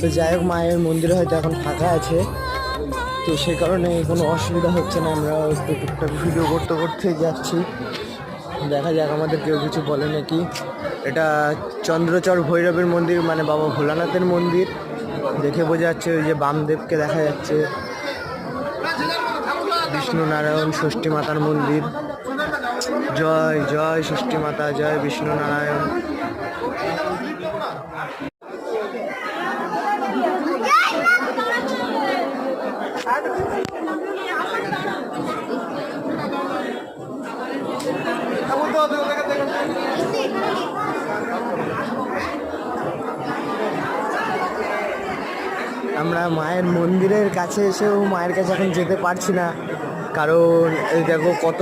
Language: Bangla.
তো যাই হোক, মায়ের মন্দিরে হয়তো এখন ফাঁকা আছে, তো সেই কারণে কোনো অসুবিধা হচ্ছে না। আমরা একটু টুকটাক ভিডিও করতে করতে যাচ্ছি, দেখা যাক আমাদের কেউ কিছু বলে নাকি। এটা চন্দ্রচর ভৈরবের মন্দির, মানে বাবা ভোলানাথের মন্দির। দেখে বোঝা যাচ্ছে ওই যে বামদেবকে দেখা যাচ্ছে, বিষ্ণু নারায়ণ ষষ্ঠী মাতার মন্দির। জয় জয় ষষ্ঠী মাতা, জয় বিষ্ণু নারায়ণ। আমরা মায়ের মন্দিরের কাছে এসেও মায়ের কাছে এখন যেতে পারছি না, কারণ এই দেখো কত